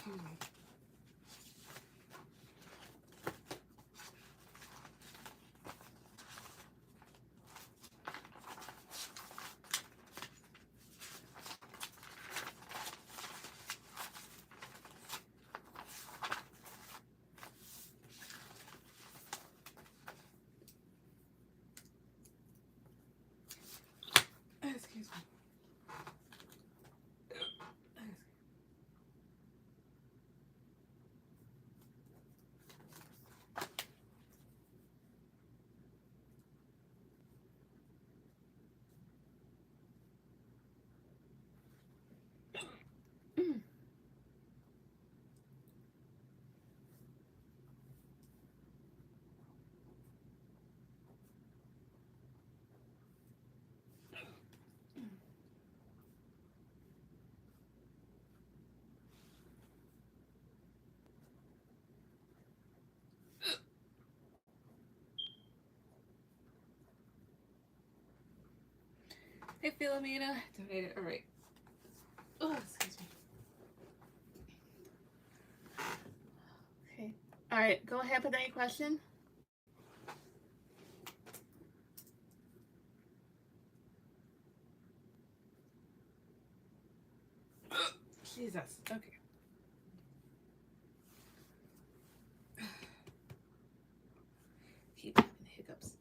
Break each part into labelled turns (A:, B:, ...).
A: excuse me. Excuse me. Hey, Philomena. Donated. All right. Oh, excuse me. Okay. All right. Go ahead. Put any question. Jesus. Okay. Keep having hiccups.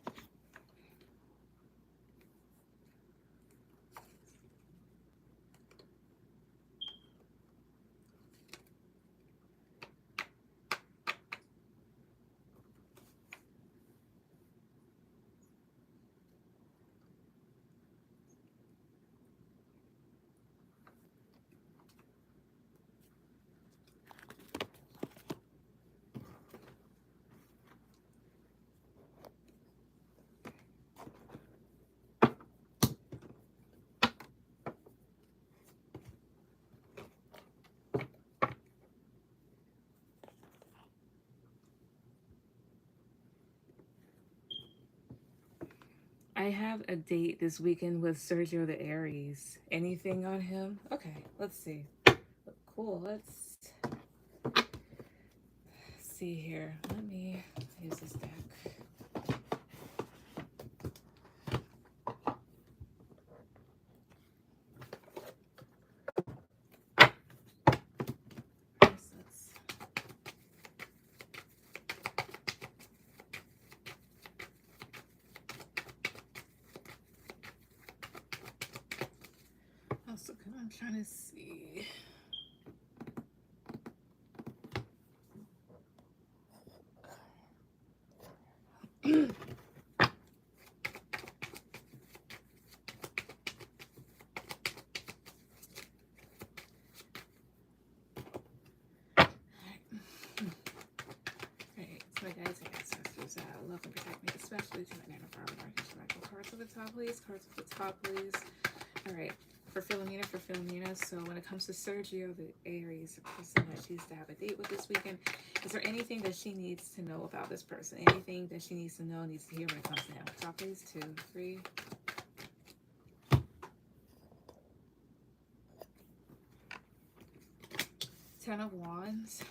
A: I have a date this weekend with Sergio the Aries. Anything on him? Okay, let's see. Cool. Let's see here. Let me use this deck. I'm trying to see. My guides and ancestors, love and protect me, especially to my nana Barbara. Cards at the top, please. Cards at the top, please. All right. For Philomena. So when it comes to Sergio, the Aries, the person that she's to have a date with this weekend, is there anything that she needs to know about this person? Anything that she needs to know, needs to hear when it comes to him? Top, please. 2, 3. Ten of Wands.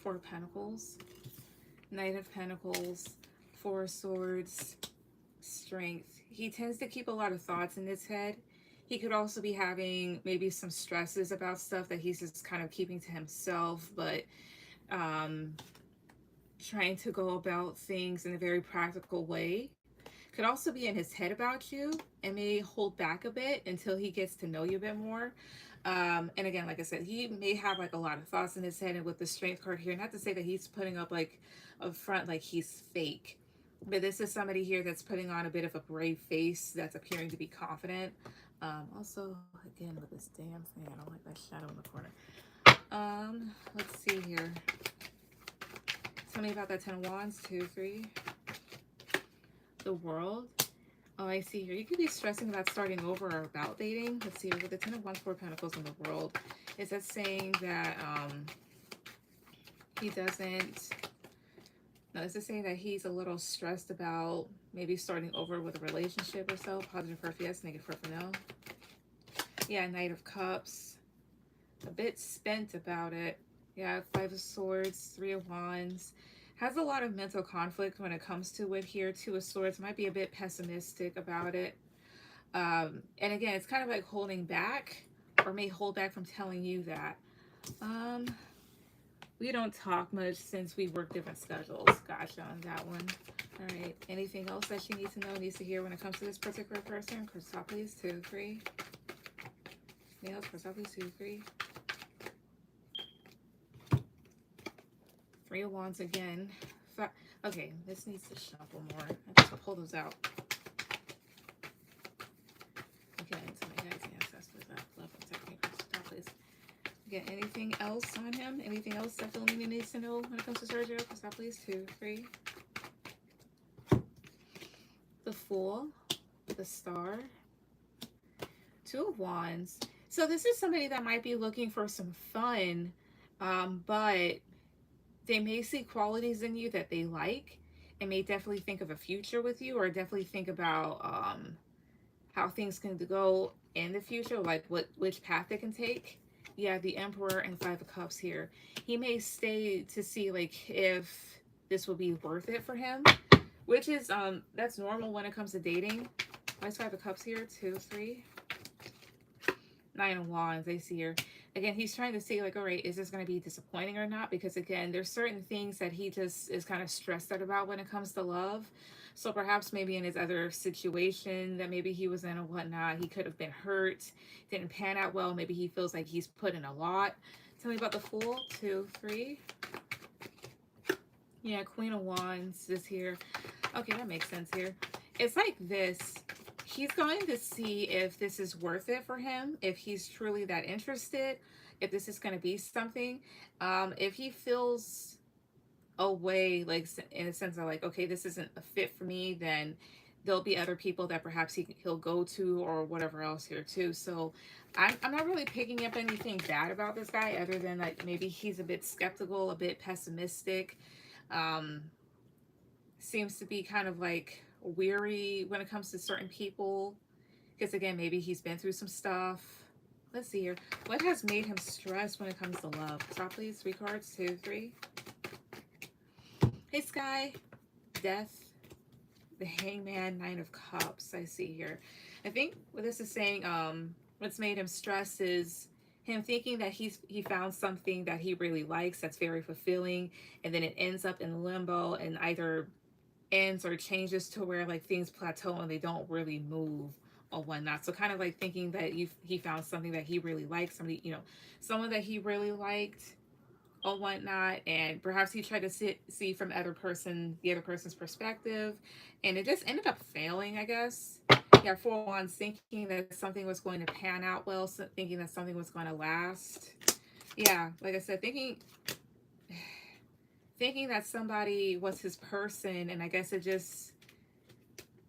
A: 4 of Pentacles. Knight of Pentacles. 4 of Swords. Strength. He tends to keep a lot of thoughts in his head. He could also be having maybe some stresses about stuff that he's just kind of keeping to himself, but trying to go about things in a very practical way. Could also be in his head about you and may hold back a bit until he gets to know you a bit more. And again, like I said, he may have like a lot of thoughts in his head, and with the Strength card here, not to say that he's putting up like a front like he's fake, but this is somebody here that's putting on a bit of a brave face, that's appearing to be confident. Also, again, with this damn thing, I don't like that shadow in the corner. Let's see here. Tell me about that 10 of Wands. 2, 3. The World. Oh, I see here. You could be stressing about starting over or about dating. Let's see, with the 10 of Wands, 4 Pentacles in the World. Is that saying that he doesn't... No, is it saying that he's a little stressed about maybe starting over with a relationship or so? Positive for yes, negative for no. Yeah, Knight of Cups. A bit spent about it. Yeah, Five of Swords, Three of Wands. Has a lot of mental conflict when it comes to it here. Two of Swords might be a bit pessimistic about it. And again, it's kind of like holding back, or may hold back from telling you that. Um, we don't talk much since we work different schedules. Gotcha on that one. All right. Anything else that she needs to know, needs to hear when it comes to this particular person? Cashapp, please. 2, 3. Nails, Cashapp, please. 2, 3. Three of Wands again. Okay, this needs to shuffle more. I just pull those out. Again, so my guys' ancestors, that love and technique. Stop, please. Again, anything else on him? Anything else that Philomena needs to know when it comes to Sergio? Stop, please. 2, 3. The Fool, the Star, Two of Wands. So this is somebody that might be looking for some fun, but they may see qualities in you that they like and may definitely think of a future with you, or definitely think about how things can go in the future, like which path they can take. Yeah, the Emperor and Five of Cups here. He may stay to see like if this will be worth it for him, which is that's normal when it comes to dating. Why is Five of Cups here? 2, 3. Nine of Wands, I see here. Again, he's trying to say, like, all right, is this going to be disappointing or not? Because, again, there's certain things that he just is kind of stressed out about when it comes to love. So perhaps maybe in his other situation that maybe he was in or whatnot, he could have been hurt, didn't pan out well. Maybe he feels like he's put in a lot. Tell me about the Fool. 2, 3. Yeah, Queen of Wands is here. Okay, that makes sense here. It's like this. He's going to see if this is worth it for him, if he's truly that interested, if this is going to be something. If he feels a way, like in a sense of like, okay, this isn't a fit for me, then there'll be other people that perhaps he'll go to or whatever else here too. So I'm not really picking up anything bad about this guy other than like maybe he's a bit skeptical, a bit pessimistic. Um, Seems to be kind of like weary when it comes to certain people. Because again, maybe he's been through some stuff. Let's see here. What has made him stressed when it comes to love? Top, please. 3 cards. 2, 3. Hey, Sky. Death. The Hangman. 9 of Cups. I see here. I think what this is saying, what's made him stressed is him thinking that he found something that he really likes that's very fulfilling, and then it ends up in limbo and either ends or changes to where like things plateau and they don't really move or whatnot. So kind of like thinking that he found something that he really liked, somebody, someone that he really liked or whatnot, and perhaps he tried to see from the other person's perspective, and it just ended up failing, I guess. Yeah, 4 of Wands, thinking that something was going to pan out well, thinking that something was going to last. Yeah, like I said, thinking that somebody was his person, and I guess it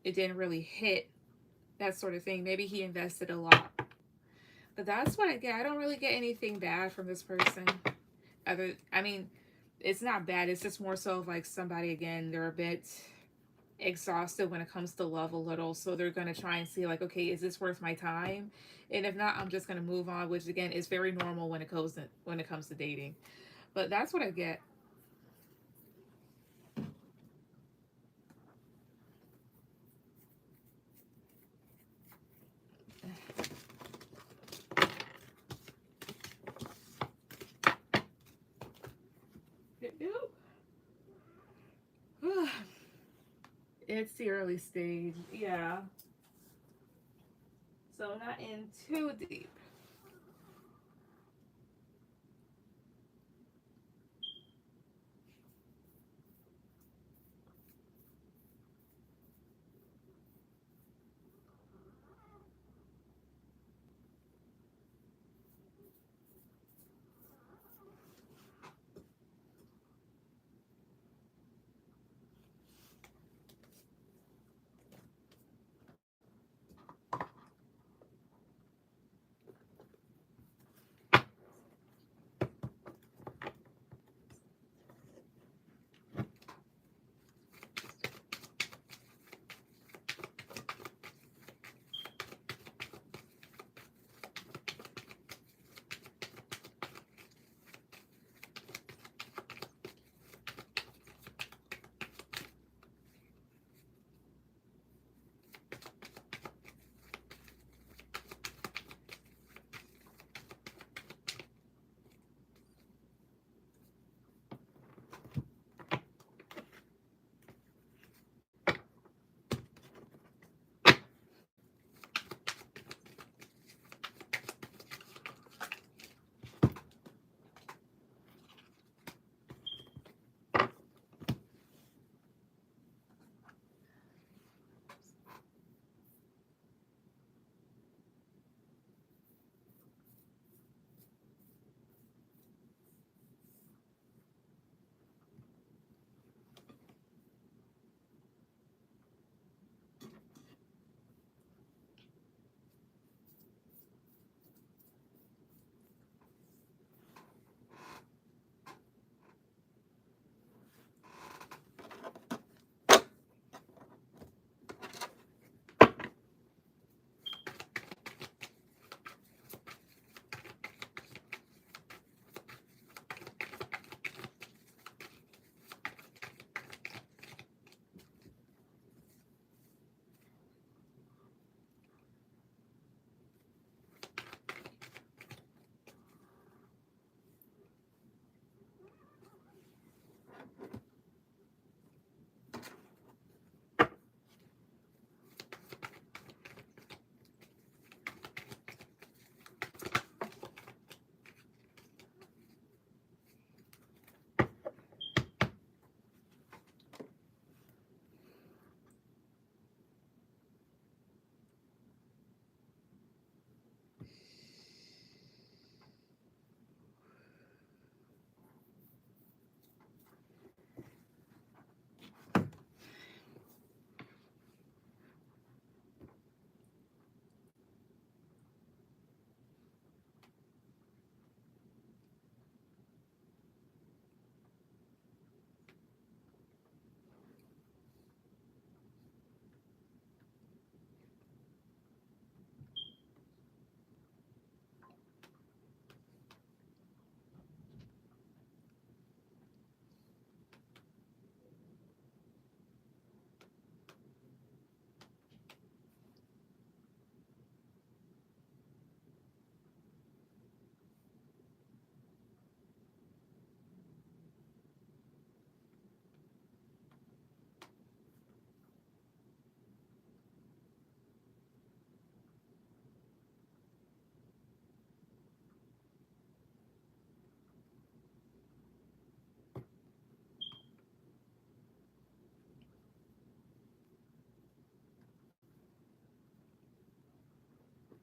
A: didn't really hit, that sort of thing. Maybe he invested a lot, but that's what I get. I don't really get anything bad from this person. I mean, it's not bad. It's just more so of like somebody, again, they're a bit exhausted when it comes to love a little, so they're gonna try and see like, okay, is this worth my time? And if not, I'm just gonna move on, which again is very normal when it comes to dating. But that's what I get. It's the early stage, yeah. So not in too deep.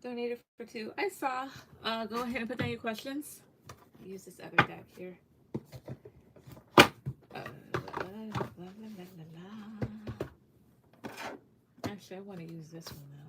A: Donated for 2. I saw. Go ahead and put down your questions. I'll use this other deck here. Actually, I want to use this one though.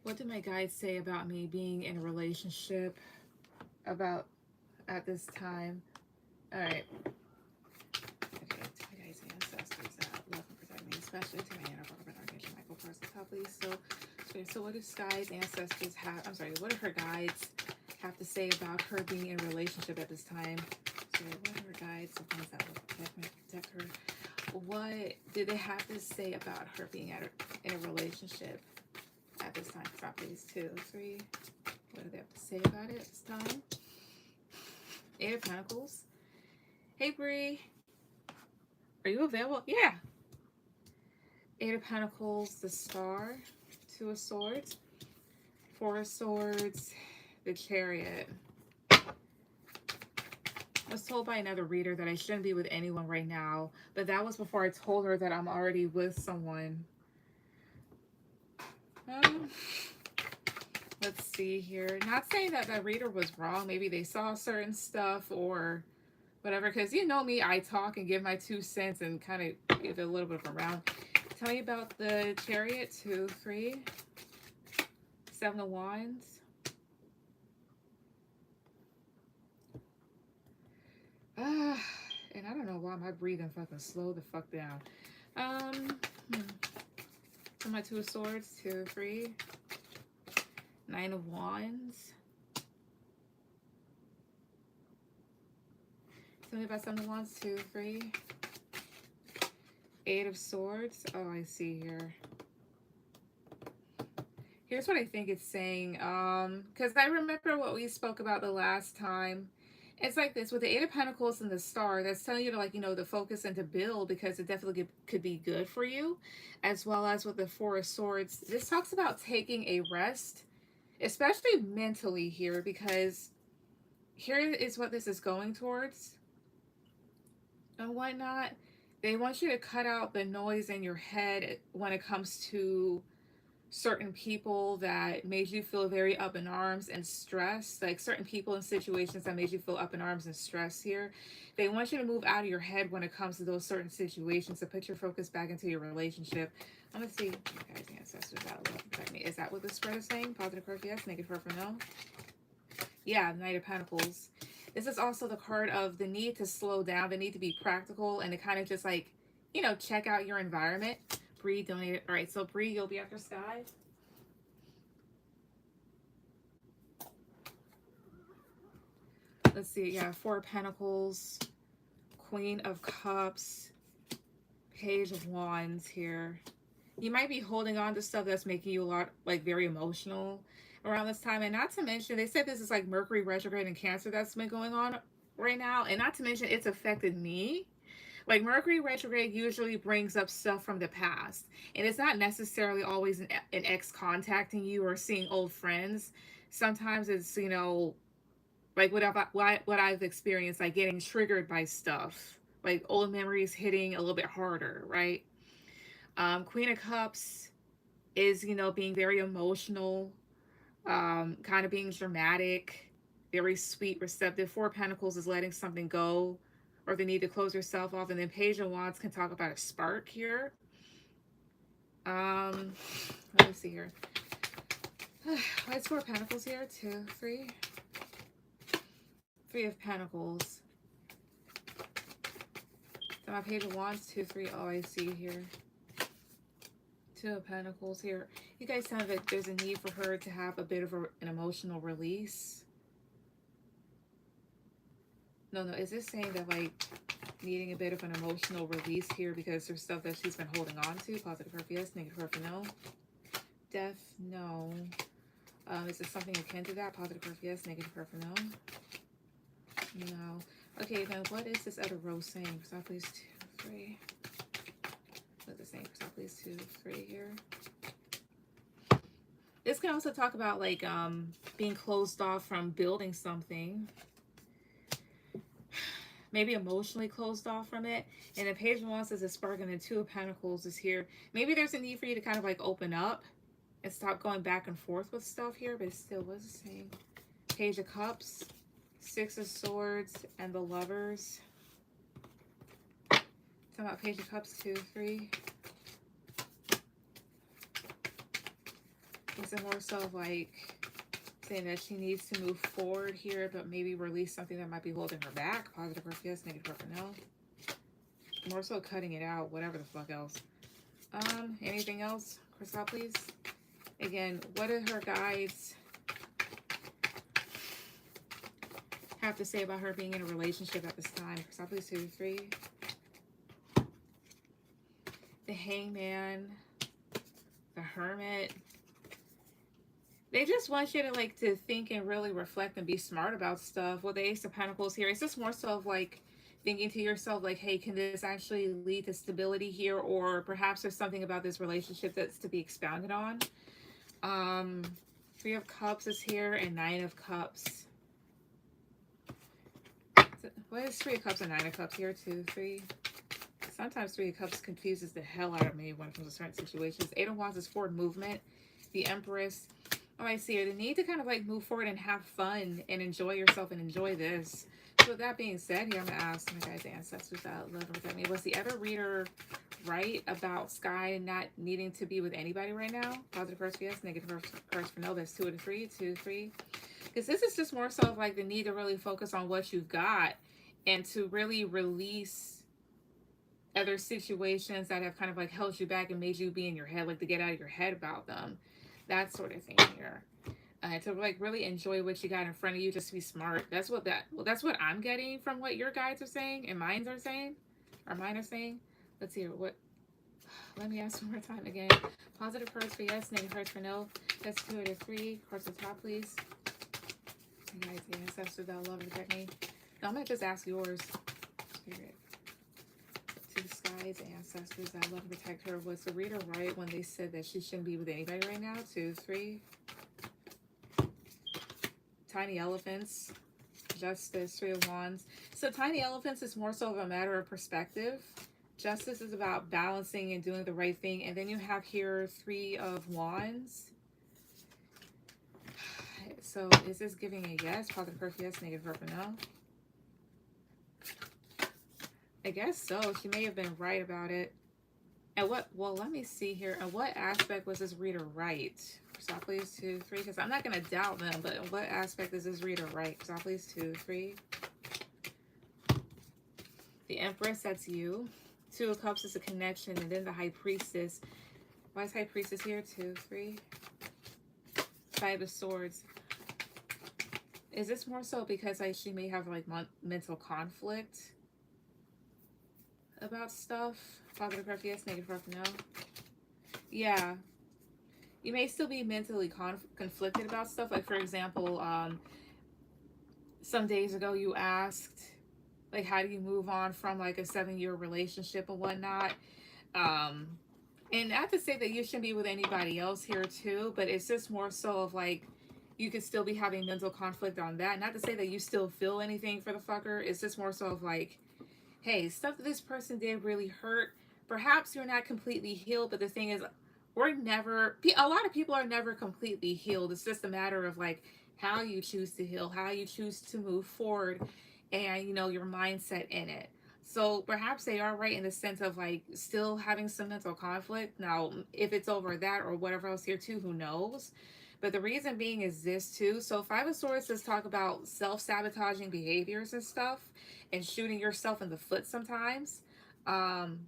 A: What did my guides say about me being in a relationship about at this time? All right. Okay, to my guides and ancestors that love and protect me, especially to my inner brother, Archangel Michael, first the top, please. So what do Sky's ancestors have? I'm sorry. What do her guides have to say about her being in a relationship at this time? So what are her guides? The ones that will protect her. What did they have to say about her being in a relationship at this time? Drop these 2, 3. What do they have to say about it this time? 8 of Pentacles. Hey, Bree. Are you available? Yeah. 8 of Pentacles, the Star. 2 of Swords. 4 of Swords, the Chariot. I was told by another reader that I shouldn't be with anyone right now, but that was before I told her that I'm already with someone. Let's see here. Not saying that that reader was wrong. Maybe they saw certain stuff or whatever. Because you know me, I talk and give my 2 cents and kind of give it a little bit of a round. Tell me about the Chariot. 2, 3. 7 of Wands. And I don't know why my breathing fucking slowed the fuck down. So my 2 of Swords. 2, 3. 9 of Wands. Tell me about 7 of Wands. 2, 3. 8 of Swords. Oh, I see here. Here's what I think it's saying. Because I remember what we spoke about the last time. It's like this with the 8 of Pentacles and the Star. That's telling you to, like, you know, to focus and to build, because it definitely could be good for you. As well as with the 4 of Swords. This talks about taking a rest, especially mentally here, because here is what this is going towards and whatnot. They want you to cut out the noise in your head when it comes to certain people that made you feel very up in arms and stressed, like certain people and situations that made you feel up in arms and stressed here. They want you to move out of your head when it comes to those certain situations, to put your focus back into your relationship. I'm gonna see, guys, ancestors that love protect me. Is that what the spread is saying? Positive card, yes. Negative card for no. Yeah, Knight of Pentacles. This is also the card of the need to slow down, the need to be practical, and to kind of just, like, you know, check out your environment. Bree donated. All right, so Bree, you'll be after Sky. Let's see. Yeah, 4 of Pentacles, Queen of Cups, Page of Wands here. You might be holding on to stuff that's making you a lot, like, very emotional around this time. And not to mention, they said this is like Mercury retrograde in Cancer that's been going on right now. And not to mention, it's affected me. Like, Mercury retrograde usually brings up stuff from the past. And it's not necessarily always an ex contacting you or seeing old friends. Sometimes it's, you know, Like what I've experienced, like getting triggered by stuff, like old memories hitting a little bit harder, right? Queen of Cups is, you know, being very emotional, kind of being dramatic, very sweet, receptive. Four of Pentacles is letting something go or the need to close yourself off. And then Page of Wands can talk about a spark here. Um, let me see here. What's Four of Pentacles here? Two, three. Three of Pentacles. So my Page of Wands, two, three. Oh, I see here. Two of Pentacles here. You guys sound like there's a need for her to have a bit of an emotional release. No, is this saying that, like, needing a bit of an emotional release here because there's stuff that she's been holding on to? Positive for yes, negative for no. Death, no. Is it something akin to that? Positive for yes, negative for no. No. Okay, then what is this other row saying? For please, 2, 3. What's it saying? For please, 2, 3 here. This can also talk about, like, being closed off from building something. Maybe emotionally closed off from it. And the Page of Wands is a spark, and the Two of Pentacles is here. Maybe there's a need for you to kind of like open up and stop going back and forth with stuff here, but still, what's it saying? Page of Cups, Six of Swords, and the Lovers. Talking about Page of Cups, 2, 3. Is it more so like saying that she needs to move forward here, but maybe release something that might be holding her back? Positive for yes, negative for no. More so cutting it out, whatever the fuck else. Anything else? Crystal, please. Again, what do her guides have to say about her being in a relationship at this time? Crystal, please, 2, 3. The Hangman, the Hermit. They just want you to like to think and really reflect and be smart about stuff. With the Ace of Pentacles here, it's just more so of like thinking to yourself like, hey, can this actually lead to stability here? Or perhaps there's something about this relationship that's to be expounded on. Three of Cups is here and Nine of Cups. What is Three of Cups and Nine of Cups here? 2, 3. Sometimes Three of Cups confuses the hell out of me when it comes to certain situations. Eight of Wands is forward movement. The Empress. Oh, I see. The need to kind of like move forward and have fun and enjoy yourself and enjoy this. So with that being said, here I'm going to ask my guys' ancestors that love and protect me. Was the other reader right about Sky not needing to be with anybody right now? Positive first for yes, negative first for no. That's 2 and 3, 2, 3. Because this is just more so of like the need to really focus on what you've got and to really release other situations that have kind of like held you back and made you be in your head, like to get out of your head about them. That sort of thing here. To like really enjoy what you got in front of you, just be smart. That's what I'm getting from what your guides are saying and mine are saying. Let's hear what. Let me ask one more time again. Positive cards for yes, negative cards for no. That's 2 out of 3. Cards at the top, please. You guys, the ancestors that love and protect me. No, I'm gonna just ask yours. Spirit. To the skies, ancestors that love and protect her. Was the reader right when they said that she shouldn't be with anybody right now? 2, 3. Tiny Elephants, Justice, 3 of Wands. So Tiny Elephants is more so of a matter of perspective. Justice is about balancing and doing the right thing. And then you have here 3 of Wands. So is this giving a yes? Positive for yes, negative for no? I guess so. She may have been right about it. And what, well, let me see here. And what aspect was this reader right? Stop, please, 2, 3. Because I'm not going to doubt them, but in what aspect is this reader right? Stop, please, 2, 3. The Empress, that's you. 2 of Cups is a connection. And then the High Priestess. Why is High Priestess here? 2, 3. 5 of Swords. Is this more so because like she may have like mental conflict about stuff? Positive for yes, negative for no. Yeah. You may still be mentally conflicted about stuff. Like, for example, some days ago you asked, like, how do you move on from, like, a 7-year relationship and whatnot? And not to say that you shouldn't be with anybody else here, too, but it's just more so of, like, you could still be having mental conflict on that. Not to say that you still feel anything for the fucker. It's just more so of like, hey, stuff that this person did really hurt. Perhaps you're not completely healed, but the thing is, a lot of people are never completely healed. It's just a matter of like how you choose to heal, how you choose to move forward, and your mindset in it. So perhaps they are right in the sense of like still having some mental conflict. Now, if it's over that or whatever else here too, who knows? But the reason being is this too. So Five of Swords does talk about self-sabotaging behaviors and stuff and shooting yourself in the foot sometimes. Um,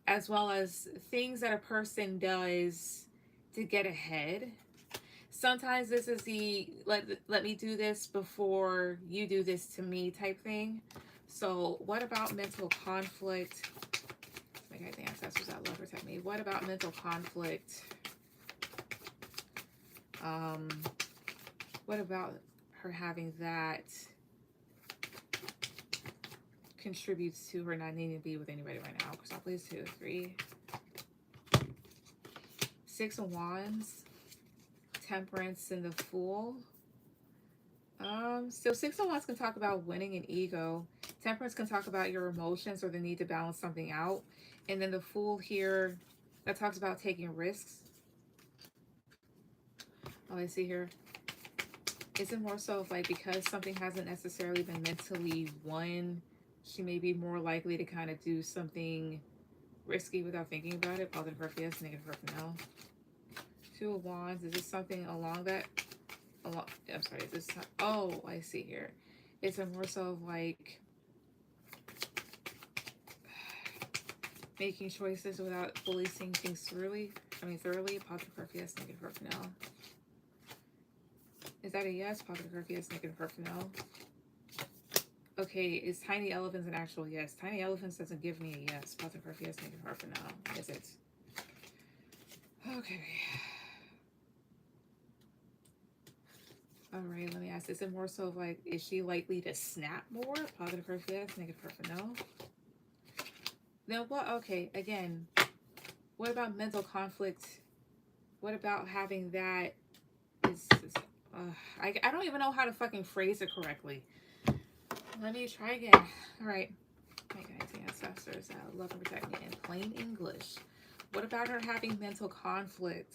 A: as well as things that a person does to get ahead. Sometimes this is the let me do this before you do this to me type thing. So what about mental conflict? My guys, the ancestors that love protect me. What about mental conflict? What about her having that contributes to her not needing to be with anybody right now? Because I'll please 2, 3. 6 of Wands, Temperance, and the Fool. So 6 of Wands can talk about winning an ego. Temperance can talk about your emotions or the need to balance something out. And then the Fool here, that talks about taking risks. Oh, I see here. Is it more so of like because something hasn't necessarily been mentally won, she may be more likely to kind of do something risky without thinking about it? Positive for yes, negative for no. 2 of Wands, is this something along that? I'm sorry, is this, oh, I see here. It's a more so of like making choices without fully seeing things thoroughly. Positive for yes, negative for no. Is that a yes? Positive for yes, negative for no. Okay, is tiny elephants an actual yes? Tiny elephants doesn't give me a yes. Positive for yes, negative for no. Is it? Okay. All right, let me ask. Is it more so of like, is she likely to snap more? Positive for yes, negative for no. Now what? Okay, again, what about mental conflict? What about having that? I don't even know how to fucking phrase it correctly. Let me try again. All right. My guys, the ancestors, love and protect me in plain English. What about her having mental conflict?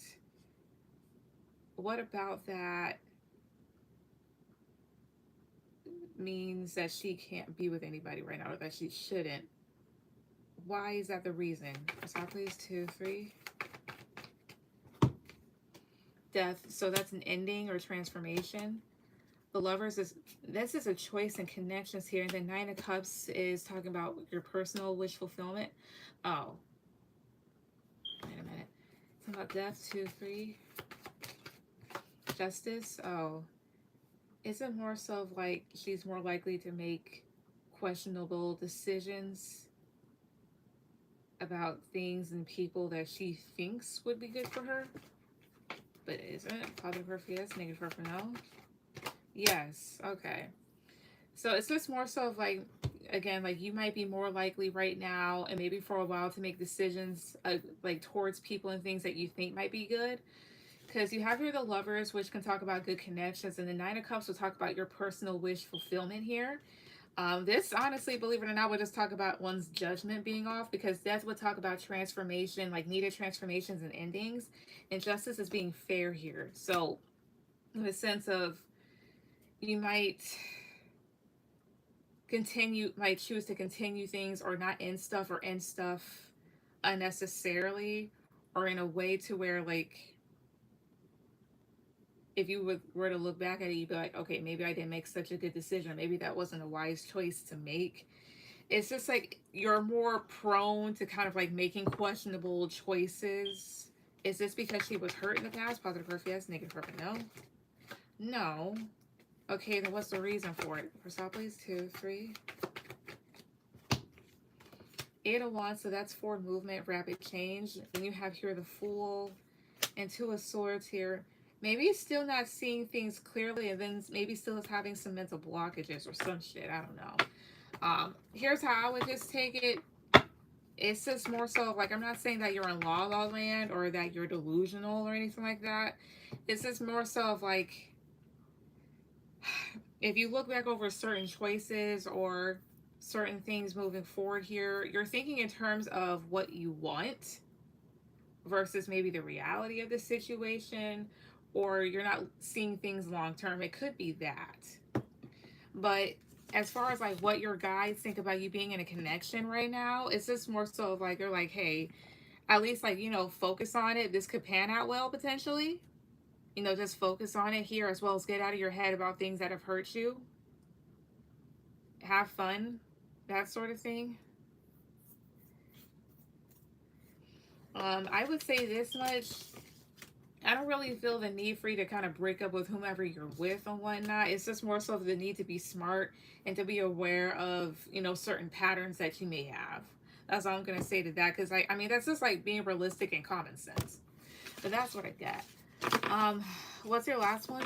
A: What about that means that she can't be with anybody right now, or that she shouldn't? Why is that the reason? So please 2, 3. Death. So that's an ending or transformation. The Lovers this is a choice and connections here. And then 9 of Cups is talking about your personal wish fulfillment. Oh. Wait a minute. It's about death. 2, 3. Justice. Oh. Is it more so of like she's more likely to make questionable decisions about things and people that she thinks would be good for her, but isn't? Positive for yes, negative for no. Yes. Okay. So it's just more so of like, again, like you might be more likely right now and maybe for a while to make decisions like towards people and things that you think might be good. Because you have here the Lovers, which can talk about good connections, and the 9 of Cups will talk about your personal wish fulfillment here. This, honestly, believe it or not, would just talk about one's judgment being off, because Death would talk about transformation, like needed transformations and endings, and Justice is being fair here. So, in the sense of you might choose to continue things or not end stuff or end stuff unnecessarily or in a way to where like if you were to look back at it, you'd be like, okay, maybe I didn't make such a good decision. Maybe that wasn't a wise choice to make. It's just like you're more prone to kind of like making questionable choices. Is this because she was hurt in the past? Positive for yes, negative for no. No. Okay, then what's the reason for it? For stop, please. 2, 3. 8 of Wands, so that's forward movement, rapid change. Then you have here the Fool and 2 of Swords here. Maybe still not seeing things clearly, and then maybe still having some mental blockages or some shit. I don't know. Here's how I would just take it. It's just more so like, I'm not saying that you're in la la land or that you're delusional or anything like that. It's just more so of like If you look back over certain choices or certain things moving forward here, you're thinking in terms of what you want versus maybe the reality of the situation, or you're not seeing things long term. It could be that. But as far as like what your guides think about you being in a connection right now, it's just more so of like they're like, hey, at least like, focus on it. This could pan out well potentially. Just focus on it here, as well as get out of your head about things that have hurt you. Have fun, that sort of thing. I would say this much. I don't really feel the need for you to kind of break up with whomever you're with and whatnot. It's just more so the need to be smart and to be aware of, certain patterns that you may have. That's all I'm going to say to that. Because, I mean, that's just like being realistic and common sense. But that's what I get. What's your last one?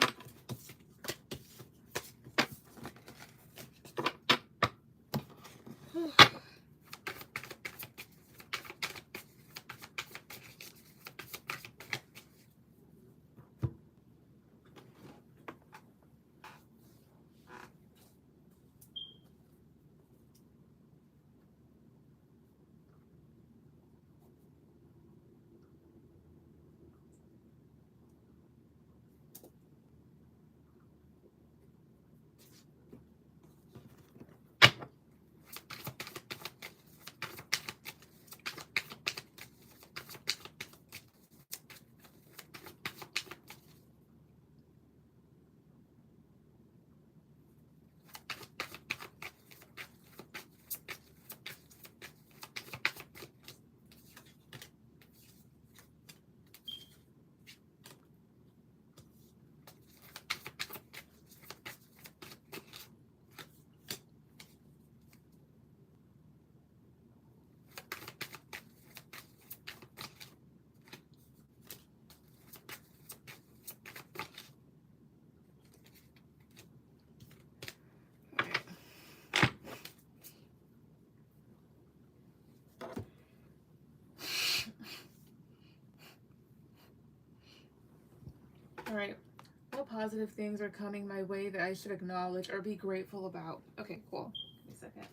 A: All right. What positive things are coming my way that I should acknowledge or be grateful about? Okay, cool. Give me a second.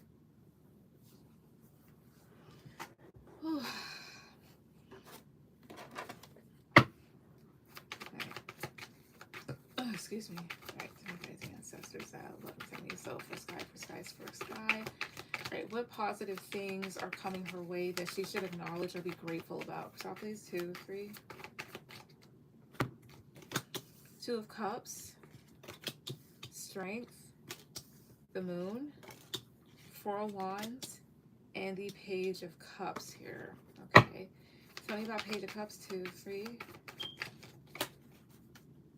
A: Whew. Oh, excuse me. All right, amazing ancestors that love me. So for skies, for sky. All right, what positive things are coming her way that she should acknowledge or be grateful about? Stop, please. 2, 3. 2 of Cups, Strength, the Moon, 4 of Wands, and the Page of Cups here. Okay. Tell me about Page of Cups. 2, 3.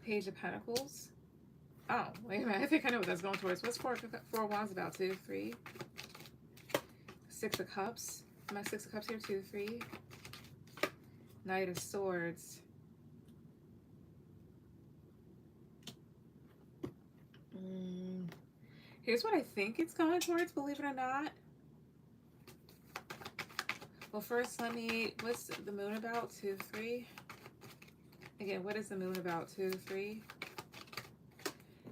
A: Page of Pentacles. Oh, wait a minute. I think I know what that's going towards. What's 4 of Wands about? 2, 3. 6 of Cups. My 6 of Cups here. 2, 3. Knight of Swords. Here's what I think it's going towards, believe it or not. Well, first, what's the moon about? 2, 3. Again, what is the moon about? 2, 3.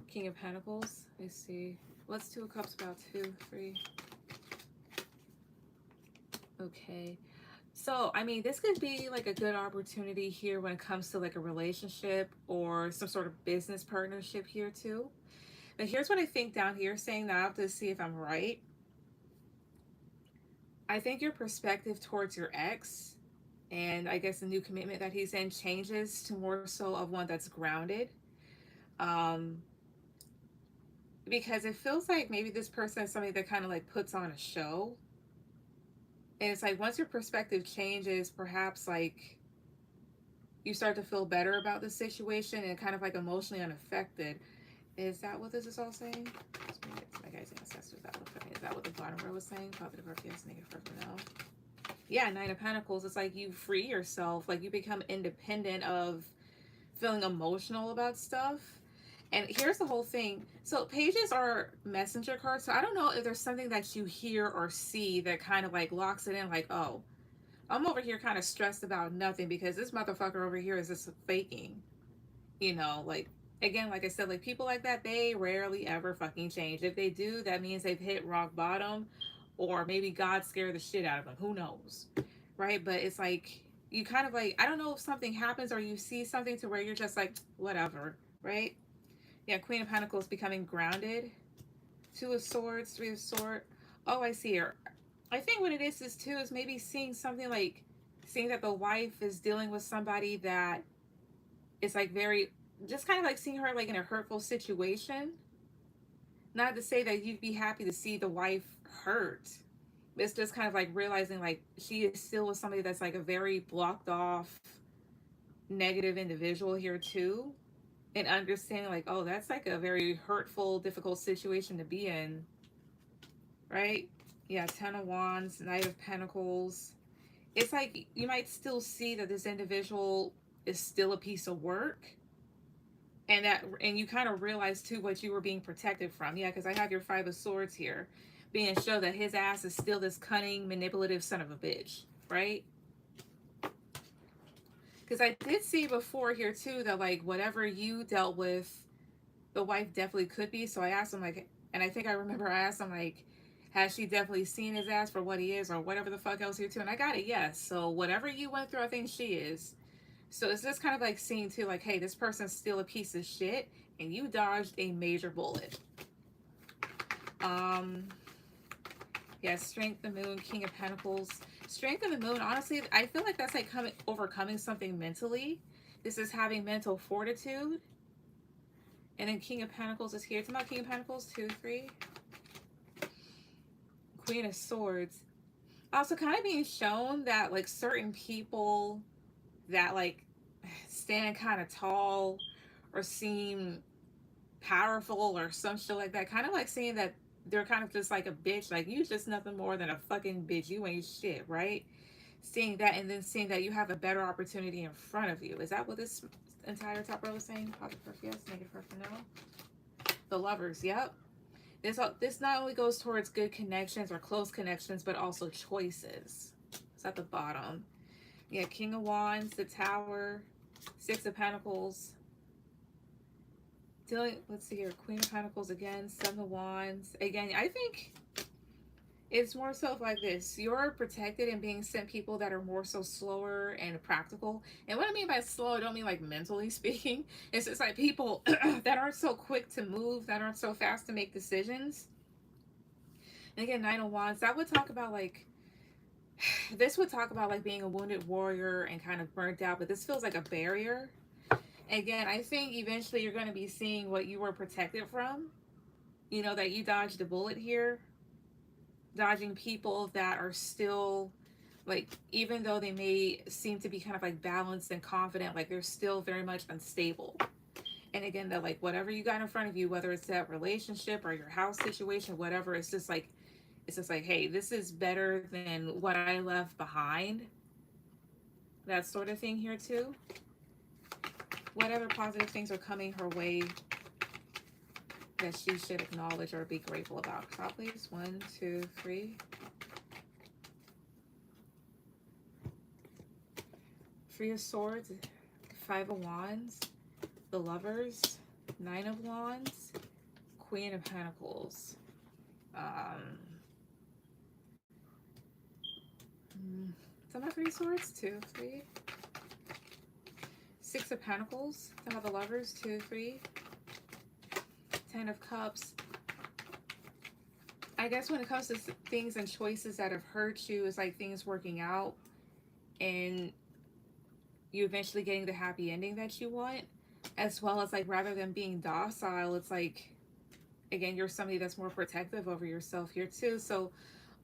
A: King of Pentacles. Let's see. What's 2 of Cups about? 2, 3. Okay. So, I mean, this could be like a good opportunity here when it comes to like a relationship or some sort of business partnership here too. But here's what I think down here, saying that I have to see if I'm right. I think your perspective towards your ex and I guess the new commitment that he's in changes to more so of one that's grounded. Um, because it feels like maybe this person is somebody that kind of like puts on a show. And it's like once your perspective changes, perhaps like you start to feel better about the situation and kind of like emotionally unaffected. Is that what this is all saying? My guys' ancestors, that look for me. Is that what the bottom row was saying? Positive or yes, negative or no? Yeah, Nine of Pentacles. It's like you free yourself, like you become independent of feeling emotional about stuff. And here's the whole thing. So pages are messenger cards. So I don't know if there's something that you hear or see that kind of like locks it in, like, oh, I'm over here kind of stressed about nothing because this motherfucker over here is just faking, like Again, like I said, like people like that, they rarely ever fucking change. If they do, that means they've hit rock bottom, or maybe God scared the shit out of them. Who knows? Right? But it's like, you kind of like, I don't know if something happens or you see something to where you're just like, whatever, right? Yeah, Queen of Pentacles becoming grounded. Two of Swords, Three of Swords. Oh, I see her. I think what it is too is maybe seeing something like, seeing that the wife is dealing with somebody that is like very, just kind of like seeing her like in a hurtful situation. Not to say that you'd be happy to see the wife hurt. It's just kind of like realizing like she is still with somebody that's like a very blocked off negative individual here too, and understanding like, oh, that's like a very hurtful, difficult situation to be in, right? Yeah, Ten of Wands, Knight of Pentacles. It's like you might still see that this individual is still a piece of work, and that, and you kind of realize too what you were being protected from. Yeah, because I have your Five of Swords here, being show that his ass is still this cunning, manipulative son of a bitch, right? Because I did see before here too that like whatever you dealt with, the wife definitely could be. So I asked him like, and I think I remember I asked him like, has she definitely seen his ass for what he is or whatever the fuck else here too? And I got it, yes. So whatever you went through, I think she is. So it's just kind of like seeing too, like, hey, this person's still a piece of shit, and you dodged a major bullet. Um, yeah, Strength the Moon, King of Pentacles. Strength of the Moon, honestly, I feel like that's like overcoming something mentally. This is having mental fortitude. And then King of Pentacles is here. It's about King of Pentacles, 2, 3. Queen of Swords. Also kind of being shown that like certain people that like stand kind of tall or seem powerful or some shit like that, kind of like seeing that they're kind of just like a bitch, like you just nothing more than a fucking bitch, you ain't shit, right? Seeing that, and then seeing that you have a better opportunity in front of you. Is that what this entire top row is saying? Positive for yes, negative for no. The Lovers, yep. This not only goes towards good connections or close connections, but also choices. It's at the bottom. Yeah, King of Wands, the Tower, Six of Pentacles. Let's see here, Queen of Pentacles again, Seven of Wands. Again, I think it's more so like this. You're protected and being sent people that are more so slower and practical. And what I mean by slow, I don't mean like mentally speaking. It's just like people that aren't so quick to move, that aren't so fast to make decisions. And again, Nine of Wands, that would talk about like, this would talk about like being a wounded warrior and kind of burnt out, but this feels like a barrier. Again, I think eventually you're going to be seeing what you were protected from. You know, that you dodged a bullet here. Dodging people that are still, like, even though they may seem to be kind of like balanced and confident, like they're still very much unstable. And again, that like whatever you got in front of you, whether it's that relationship or your house situation, whatever, it's just like, hey, this is better than what I left behind. That sort of thing here too. What other positive things are coming her way that she should acknowledge or be grateful about? Top please. 1, 2, 3. Three of Swords, Five of Wands, the Lovers, Nine of Wands, Queen of Pentacles. Some of Three Swords, 2, 3. Six of Pentacles, some of the Lovers, 2, 3. Ten of Cups. I guess when it comes to things and choices that have hurt you, it's like things working out and you eventually getting the happy ending that you want, as well as like rather than being docile, it's like, again, you're somebody that's more protective over yourself here too. So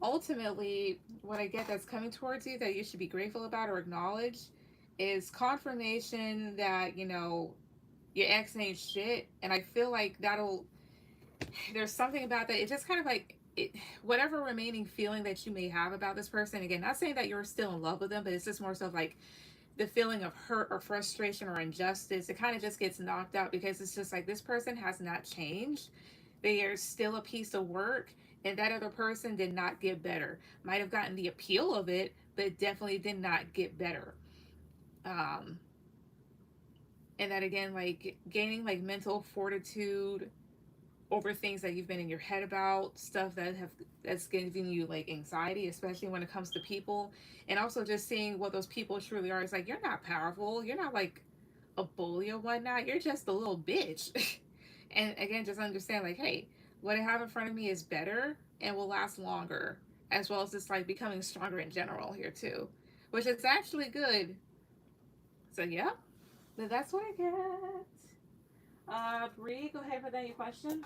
A: ultimately, what I get that's coming towards you that you should be grateful about or acknowledge is confirmation that, you know, your ex ain't shit. And I feel like there's something about that. It just kind of like, whatever remaining feeling that you may have about this person, again, not saying that you're still in love with them, but it's just more so like the feeling of hurt or frustration or injustice, it kind of just gets knocked out because it's just like this person has not changed. They are still a piece of work, and that other person did not get better. Might have gotten the appeal of it, but definitely did not get better. Um, And that again, like gaining like mental fortitude over things that you've been in your head about, stuff that's giving you like anxiety, especially when it comes to people. And also just seeing what those people truly are. It's like you're not powerful, you're not like a bully or whatnot, you're just a little bitch. And again, just understand like, hey, what I have in front of me is better and will last longer, as well as just like becoming stronger in general here too, which is actually good. So yeah, that's what I get. Bree, go ahead with that your question.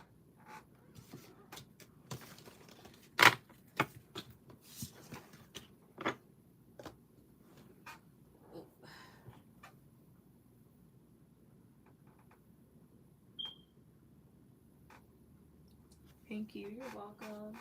A: Thank you. You're welcome.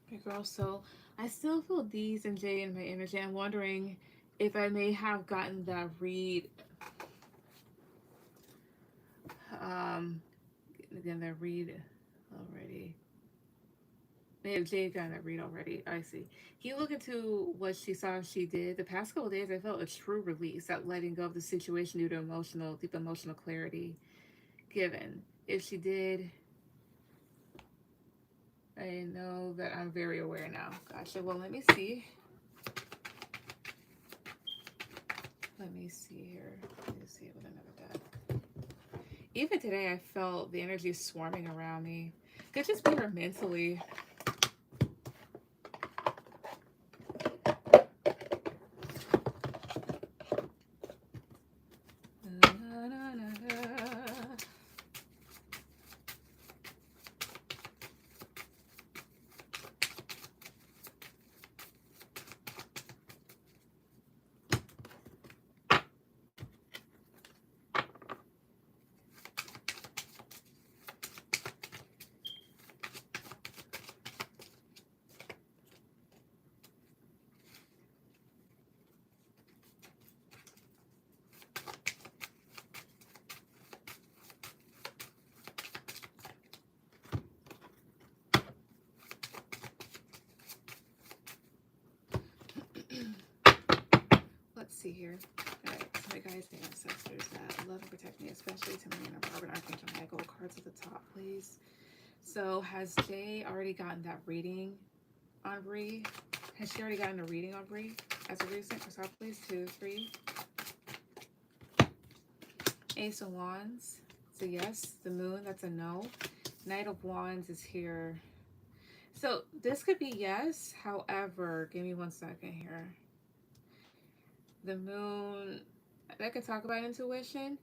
A: Hey girl, so I still feel D's and J in my energy. I'm wondering if I may have gotten that read, um, again, that read already. Maybe Jay got that read already. I see. Can you look into what she saw she did? The past couple days, I felt a true release, that letting go of the situation due to deep emotional clarity given. If she did, I know that I'm very aware now. Gotcha. Well, let me see. Let me see here. Let me see with another deck. Even today, I felt the energy swarming around me. Could just be her mentally. Na, na, na, na. Let's see here. Alright, so my guys, the ancestors that love and protect me, especially to me and Robert Archangel Michael. Cards at the top, please. So, has Jay already gotten that reading on Bree? Has she already gotten a reading on Bree as a recent? For top, please. 2, 3. Ace of Wands. So, yes. The Moon, that's a no. Knight of Wands is here. So, this could be yes. However, give me 1 second here. The Moon, I could talk about intuition.